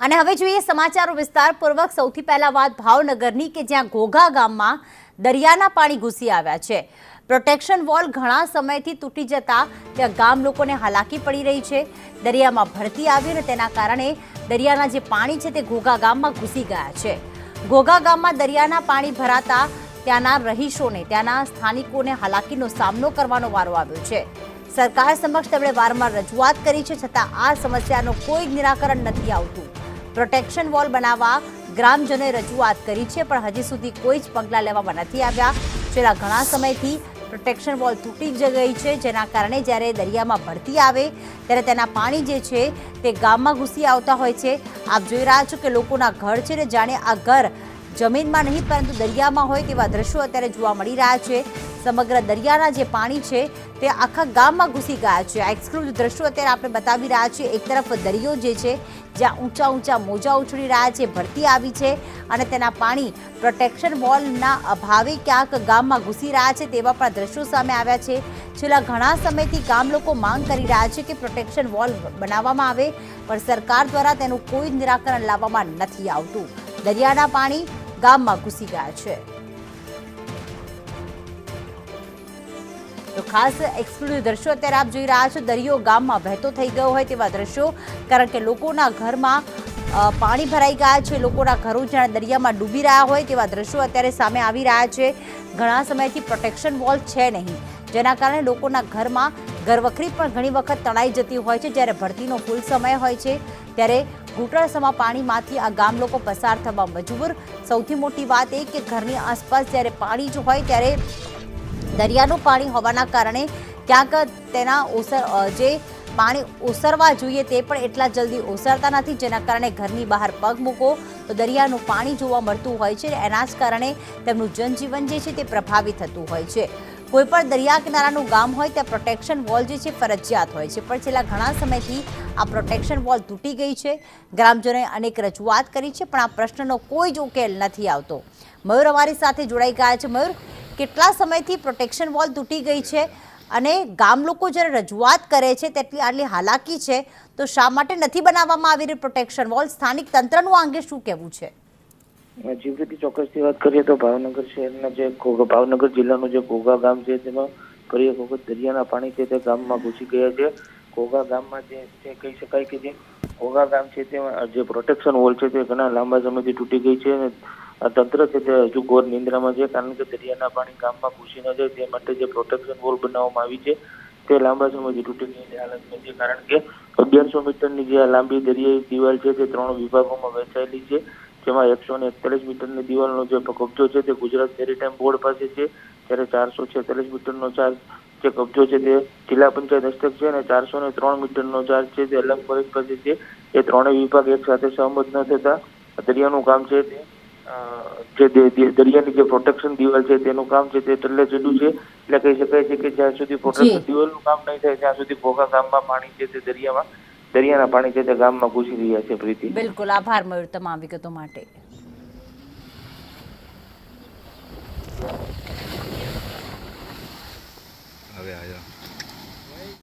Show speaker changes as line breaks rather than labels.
અને હવે જોઈએ સમાચારો વિસ્તારપૂર્વક। સૌથી પહેલા વાત ભાવનગરની કે જ્યાં ઘોઘા ગામમાં દરિયાના પાણી ઘૂસી આવ્યા છે। પ્રોટેક્શન વોલ ઘણા સમયથી તૂટી જતા ત્યાં ગામ લોકોને હાલાકી પડી રહી છે। દરિયામાં ભરતી આવી અને તેના કારણે દરિયાના જે પાણી છે તે ઘોઘા ગામમાં ઘૂસી ગયા છે। ઘોઘા ગામમાં દરિયાના પાણી ભરાતા ત્યાંના રહીશોને ત્યાંના સ્થાનિકોને હાલાકીનો સામનો કરવાનો વારો આવ્યો છે। સરકાર સમક્ષ તેમણે વારંવાર રજૂઆત કરી છે, છતાં આ સમસ્યાનો કોઈ નિરાકરણ નથી આવતું। પ્રોટેક્શન વોલ બનાવવા ગ્રામજનોએ રજૂઆત કરી છે, પણ હજી સુધી કોઈ જ પગલાં લેવામાં નથી આવ્યા। છેલ્લા ઘણા સમયથી પ્રોટેક્શન વોલ તૂટી ગઈ છે, જેના કારણે જ્યારે દરિયામાં ભરતી આવે ત્યારે તેના પાણી જે છે તે ગામમાં ઘૂસી આવતા હોય છે। આપ જોઈ રહ્યા છો કે લોકોના ઘર છે ને જાણે આ ઘર જમીનમાં નહીં પરંતુ દરિયામાં હોય તેવા દ્રશ્યો અત્યારે જોવા મળી રહ્યા છે। સમગ્ર દરિયાના જે પાણી છે તે આખા ગામમાં ઘૂસી ગયા છે। આ એક્સક્લુઝિવ દ્રશ્યો અત્યારે આપણે બતાવી રહ્યા છીએ। એક તરફ દરિયો જે છે જ્યાં ઊંચા ઊંચા મોજા ઉછળી રહ્યા છે, ભરતી આવી છે અને તેના પાણી પ્રોટેક્શન વોલના અભાવે ક્યાંક ગામમાં ઘૂસી રહ્યા છે તેવા પણ દ્રશ્યો સામે આવ્યા છે। છેલ્લા ઘણા સમયથી ગામ લોકો માંગ કરી રહ્યા છે કે પ્રોટેક્શન વોલ બનાવવામાં આવે, પણ સરકાર દ્વારા તેનું કોઈ નિરાકરણ લાવવામાં નથી આવતું। દરિયાના પાણી ગામમાં ઘૂસી ગયા છે। તો ખાસ એક્સક્લુઝિવ દ્રશ્યો અત્યારે આપ જોઈ રહ્યા છો। દરિયો ગામમાં વહેતો થઈ ગયો હોય તેવા દ્રશ્યો, કારણ કે લોકોના ઘરમાં પાણી ભરાઈ ગયા છે। લોકોના ઘરો જાણે દરિયામાં ડૂબી રહ્યા હોય તેવા દ્રશ્યો અત્યારે સામે આવી રહ્યા છે। ઘણા સમયથી પ્રોટેક્શન વોલ છે નહીં, જેના કારણે લોકોના ઘરમાં ઘરવખરી પણ ઘણી વખત તણાઈ જતી હોય છે। જ્યારે ભરતીનો ફૂલ સમય હોય છે ત્યારે ઘૂંટણસમા પાણીમાંથી આ ગામ લોકો પસાર થવા મજબૂર। સૌથી મોટી વાત એ કે ઘરની આસપાસ જ્યારે પાણી જ હોય ત્યારે દરિયાનું પાણી હોવાના કારણે ક્યાંક તેના જે પાણી ઓસરવા જોઈએ તે પણ એટલા જલ્દી ઓસરતા નથી, જેના કારણે ઘરની બહાર પગ મૂકો તો દરિયાનું પાણી જોવા મળતું હોય છે। એના જ કારણે તેમનું જનજીવન જે છે તે પ્રભાવિત થતું હોય છે। કોઈપણ દરિયા કિનારાનું ગામ હોય ત્યાં પ્રોટેક્શન વોલ જે છે ફરજિયાત હોય છે, પણ છેલ્લા ઘણા સમયથી આ પ્રોટેક્શન વોલ તૂટી ગઈ છે। ગ્રામજનોએ અનેક રજૂઆત કરી છે, પણ આ પ્રશ્નનો કોઈ જ ઉકેલ નથી આવતો। મયુર અમારી સાથે જોડાઈ ગયા છે। મયુર, કેટલા સમયથી પ્રોટેક્શન વોલ તૂટી ગઈ છે અને ગામ લોકો જ્યારે રજૂઆત કરે છે તેટલી આટલી હાલાકી છે, તો શા માટે નથી બનાવવામાં આવી રહી પ્રોટેક્શન વોલ? સ્થાનિક તંત્રનું આ અંગે શું કહેવું છે?
જીવતી ચોક્કસથી વાત કરીએ તો ભાવનગર શહેરના જે ભાવનગર જિલ્લાનું જે ઘોઘા ગામ છે તેમાં ફરી એક વખત દરિયાના પાણી છે તે ગામમાં ઘૂસી ગયા છે। ઘોઘા ગામમાં જે છે કહી શકાય કે જે ઘોઘા ગામ છે તેમાં જે પ્રોટેક્શન વોલ છે તે ઘણા લાંબા સમયથી તૂટી ગઈ છે અને તંત્ર છે તે હજુ ઘોર નિંદ્રામાં છે, કારણ કે દરિયાના પાણી ગામમાં ઘૂસી ન જાય તે માટે જે પ્રોટેક્શન વોલ બનાવવામાં આવી છે તે લાંબા સમયથી તૂટી ગયેલી હાલતમાં છે, કારણ કે 1100 મીટરની જે લાંબી દરિયાઈ દિવાલ છે તે 3 વિભાગોમાં વહેંચાયેલી છે, જેમાં 141 મીટરની દિવાલનો જે કબજો છે તે ગુજરાત મેરીટાઈમ બોર્ડ પાસે છે, જ્યારે 446 મીટરનો ચાર્જ જે કબજો છે તે જિલ્લા પંચાયત હસ્તક છે અને 403 મીટરનો ચાર્જ છે તે અલગ ફરજ પાસે છે। એ ત્રણેય વિભાગ એક સાથે સહમત ન થતા દરિયાનું કામ છે તે દરિયાની જે પ્રોટેક્શન દિવાલ છે તેનું કામ છે તે ટલ્લે ચડ્યું છે। એટલે કહી શકાય છે કે જ્યાં સુધી પ્રોટેક્શન દિવાલનું કામ નહીં થાય ત્યાં સુધી ઘોઘા ગામમાં પાણી છે તે દરિયાના પાણી છે તે ગામમાં ઘૂસી રહ્યા છે। પ્રીતિ,
બિલકુલ આભાર મયુર તમામ વિગતો માટે।
હવે આયા